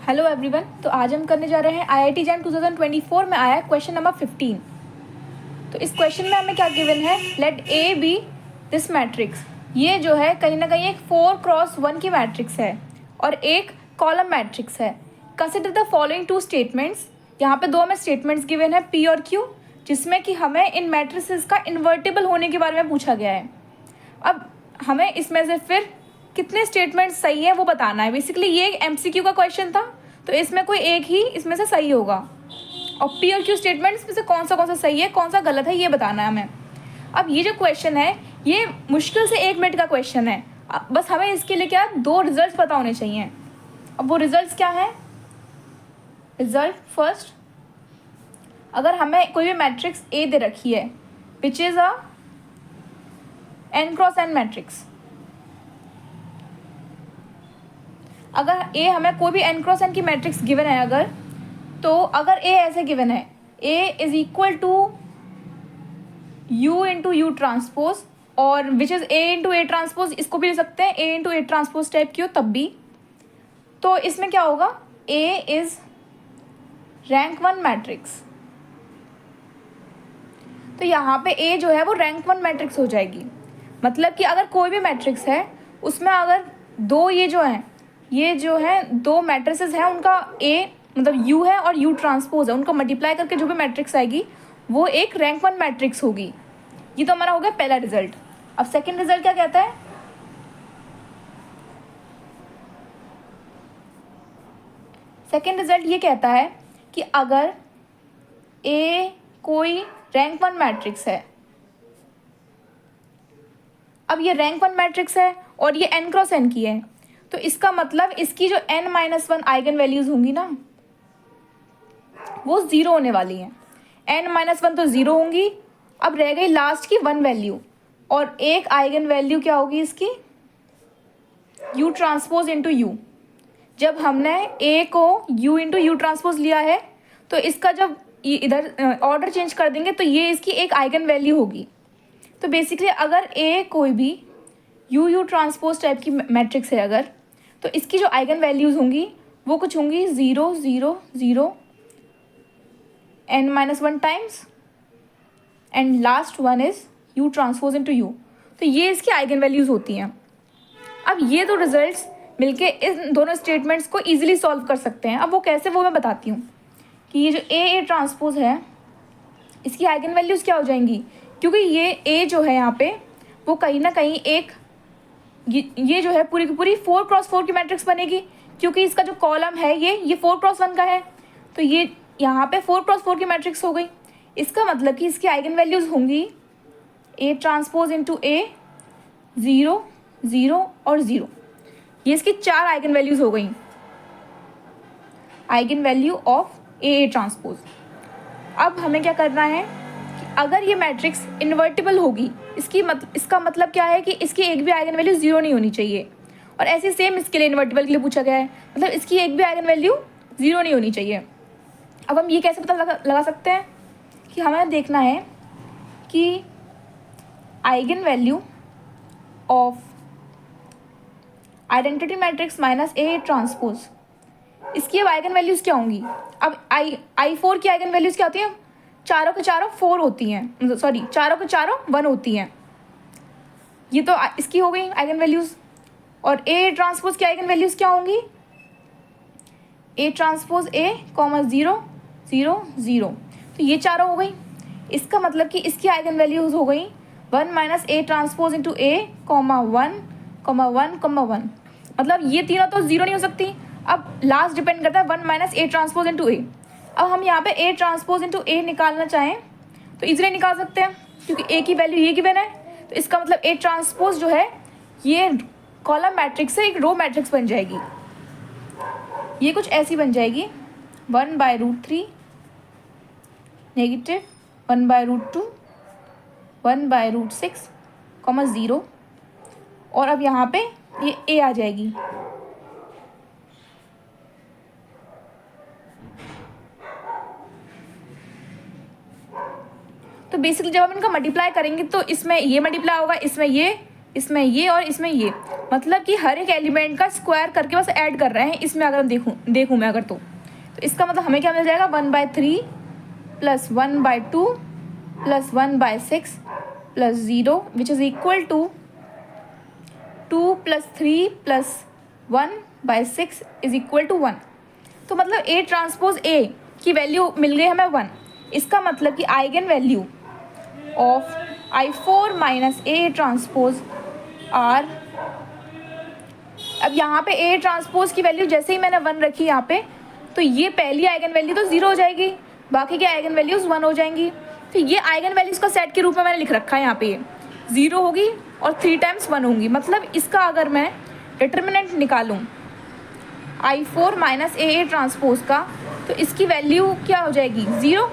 Hello everyone. तो आज हम करने जा रहे हैं IIT जैम 2024 में आया क्वेश्चन नंबर 15। तो इस क्वेश्चन में हमें क्या गिवन है, let A be this matrix. ये जो है कहीं ना कहीं एक 4x1 की मैट्रिक्स है और एक कॉलम मैट्रिक्स है। Consider the following two statements. यहाँ पे दो हमें स्टेटमेंट्स गिवन है P और Q, जिसमें कि हमें इन मैट्रिसेस का इन्वर्टिबल होने के बारे में पूछा गया है। अब हमें इसमें से फिर कितने स्टेटमेंट सही है वो बताना है। बेसिकली ये एक MCQ का क्वेश्चन था, तो इसमें कोई एक ही इसमें से सही होगा और P और Q स्टेटमेंट्स में से कौन सा सही है कौन सा गलत है ये बताना है हमें। अब ये जो क्वेश्चन है ये मुश्किल से 1 मिनट का क्वेश्चन है। बस हमें इसके लिए क्या 2 रिजल्ट पता होने चाहिए। अब वो रिजल्ट क्या है? रिजल्ट फर्स्ट, अगर हमें कोई भी मैट्रिक्स A दे रखी है which is a n×n matrix, अगर A हमें कोई भी n×n की मैट्रिक्स गिवन है अगर, तो अगर A ऐसे गिवन है A is equal to U into U transpose और which is A into A transpose, इसको भी ले सकते हैं A into A transpose type की हो तब भी। तो इसमें क्या होगा, A इज रैंक 1 मैट्रिक्स। तो यहाँ पे A जो है वो रैंक 1 मैट्रिक्स हो जाएगी। मतलब कि अगर कोई भी मैट्रिक्स है उसमें अगर दो ये जो है 2 मैट्रिसेस हैं, उनका A मतलब U है और U ट्रांसपोज है, उनको मल्टीप्लाई करके जो भी मैट्रिक्स आएगी वो एक रैंक 1 मैट्रिक्स होगी। ये तो हमारा हो गया पहला रिजल्ट। अब सेकंड रिजल्ट क्या कहता है? सेकंड रिजल्ट ये कहता है कि अगर A कोई रैंक 1 मैट्रिक्स है, अब ये रैंक 1 मैट्रिक्स है और ये n×n की है, तो इसका मतलब इसकी जो n-1 आइगन वैल्यूज होंगी ना वो 0 होने वाली हैं। n-1 तो 0 होंगी। अब रह गई लास्ट की 1 वैल्यू और एक आइगन वैल्यू क्या होगी इसकी, u ट्रांसपोज इंटू यू। जब हमने A को u इंटू यू ट्रांसपोज लिया है तो इसका जब इधर ऑर्डर चेंज कर देंगे तो ये इसकी एक आइगन वैल्यू होगी। तो बेसिकली अगर A कोई भी यू ट्रांसपोज टाइप की मैट्रिक्स है अगर, तो इसकी जो आइगन वैल्यूज़ होंगी वो कुछ होंगी 0 0 0 n-1 times and last one is you transpose into you. तो ये इसकी आइगन वैल्यूज़ होती हैं। अब ये दो रिजल्ट्स मिलके इन दोनों स्टेटमेंट्स को इजीली सॉल्व कर सकते हैं। अब वो कैसे, वो मैं बताती हूँ कि ये जो A ट्रांसपोज है इसकी आइगन वैल्यूज़ क्या हो जाएंगी, क्योंकि ये A जो है यहाँ पे वो कहीं ना कहीं एक ये जो है पूरी की पूरी 4x4 की मैट्रिक्स बनेगी, क्योंकि इसका जो कॉलम है ये 4x1 का है। तो ये यहाँ पे 4x4 की मैट्रिक्स हो गई। इसका मतलब कि इसकी आइगन वैल्यूज़ होंगी A ट्रांसपोज इंटू A 0 0 और 0। ये इसकी 4 आइगन वैल्यूज़ हो गई, eigen value of A transpose. अब हमें क्या करना है कि अगर ये मैट्रिक्स इन्वर्टिबल होगी, इसका मतलब क्या है कि इसकी एक भी आइगन वैल्यू 0 नहीं होनी चाहिए। और ऐसे सेम इसके लिए इन्वर्टिबल के लिए पूछा गया है, मतलब इसकी एक भी आइगन वैल्यू 0 नहीं होनी चाहिए। अब हम ये कैसे पता लगा सकते हैं कि हमें देखना है कि eigen value of identity matrix minus A transpose, इसकी अब आइगन वैल्यूज़ क्या होंगी। अब I4 की आइगन वैल्यूज़ क्या होती हैं, चारों के चारों 4 होती हैं, सॉरी चारों के चारों 1 होती हैं। ये तो इसकी हो गई आइगन वैल्यूज़। और A ट्रांसपोज की आइगन वैल्यूज़ क्या होंगी, A ट्रांसपोज A 0 0 0। तो ये चारों हो गई। इसका मतलब कि इसकी आइगन वैल्यूज़ हो गई 1 minus A transpose into A 1 1 1। मतलब ये तीनों तो 0 नहीं हो सकती। अब लास्ट डिपेंड करता है 1 minus A transpose into A। अब हम यहाँ पे A ट्रांसपोज इंटू A निकालना चाहें तो इजीली निकाल सकते हैं, क्योंकि A की वैल्यू ये गिवन है। तो इसका मतलब A ट्रांसपोज जो है ये कॉलम मैट्रिक्स से एक रो मैट्रिक्स बन जाएगी। ये कुछ ऐसी बन जाएगी 1/√3 नेगेटिव 1/√2 1/√6 0। और अब यहाँ पे ये A आ जाएगी। तो बेसिकली जब हम इनका मल्टीप्लाई करेंगे तो इसमें ये मल्टीप्लाई होगा, इसमें ये इसमें ये और इसमें ये, मतलब कि हर एक एलिमेंट का स्क्वायर करके बस ऐड कर रहे हैं इसमें। अगर देखूँ मैं अगर तो इसका मतलब हमें क्या मिल जाएगा, 1/3 plus 1/2 plus 1/6 plus 0 which is equal to 2 plus 3 plus 1/6 is equal to 1। तो मतलब A ट्रांसपोज A की वैल्यू मिल गई हमें 1। इसका मतलब कि eigen value of I4 minus A transpose are, अब यहाँ पे A ट्रांसपोज की वैल्यू जैसे ही मैंने 1 रखी यहाँ पे, तो ये पहली आइगन वैल्यू तो 0 हो जाएगी, बाकी की आइगन वैल्यूज़ 1 हो जाएंगी। फिर ये आइगन वैल्यूज़ का सेट के रूप में मैंने लिख रखा है यहाँ पे, 0 होगी और 3 टाइम्स 1 होंगी। मतलब इसका अगर मैं डिटर्मिनेंट निकालूँ I4 माइनस A ट्रांसपोज का, तो इसकी वैल्यू क्या हो जाएगी, 0।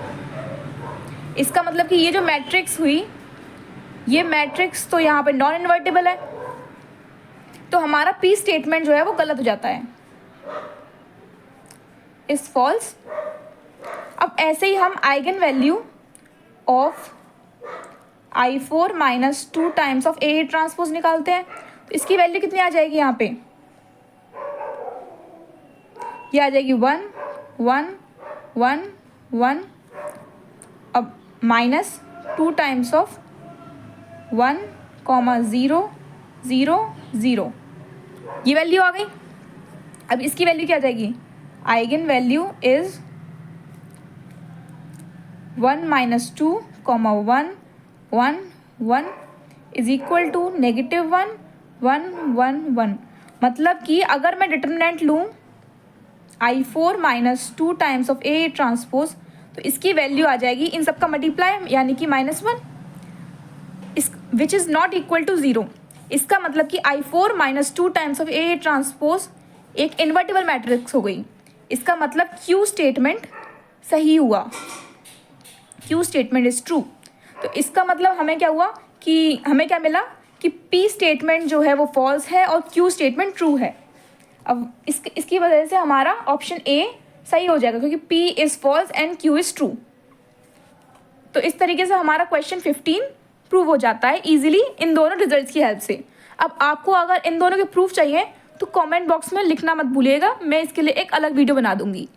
इसका मतलब कि ये जो मैट्रिक्स हुई, ये मैट्रिक्स तो यहाँ पे नॉन इन्वर्टिबल है, तो हमारा P स्टेटमेंट जो है वो गलत हो जाता है, इज फॉल्स। अब ऐसे ही हम eigen value of I4 minus 2 times of A transpose निकालते हैं, तो इसकी वैल्यू कितनी आ जाएगी यहाँ पे, ये आ जाएगी 1 1 1 1। अब माइनस 2 टाइम्स ऑफ 1 0 0 0, ये वैल्यू आ गई। अब इसकी वैल्यू क्या आ जाएगी, eigen value is 1 minus 2 1 1 1 is equal to -1 1 1 1। मतलब कि अगर मैं डिटर्मिनेंट लूँ I4 minus 2 times of A transpose, तो इसकी वैल्यू आ जाएगी इन सबका मल्टीप्लाई, यानी कि -1, इस which is not equal to 0। इसका मतलब कि I4 minus 2 times of A transpose एक इन्वर्टिबल मैट्रिक्स हो गई। इसका मतलब Q स्टेटमेंट सही हुआ, Q स्टेटमेंट इज़ ट्रू। तो इसका मतलब हमें क्या हुआ कि हमें क्या मिला कि P स्टेटमेंट जो है वो फॉल्स है और Q स्टेटमेंट ट्रू है। अब इसकी वजह से हमारा ऑप्शन A सही हो जाएगा, क्योंकि P is false and Q is true. तो इस तरीके से हमारा क्वेश्चन 15 प्रूव हो जाता है इजीली इन दोनों रिजल्ट्स की हेल्प से। अब आपको अगर इन दोनों के प्रूफ चाहिए तो कमेंट बॉक्स में लिखना मत भूलिएगा, मैं इसके लिए एक अलग वीडियो बना दूंगी।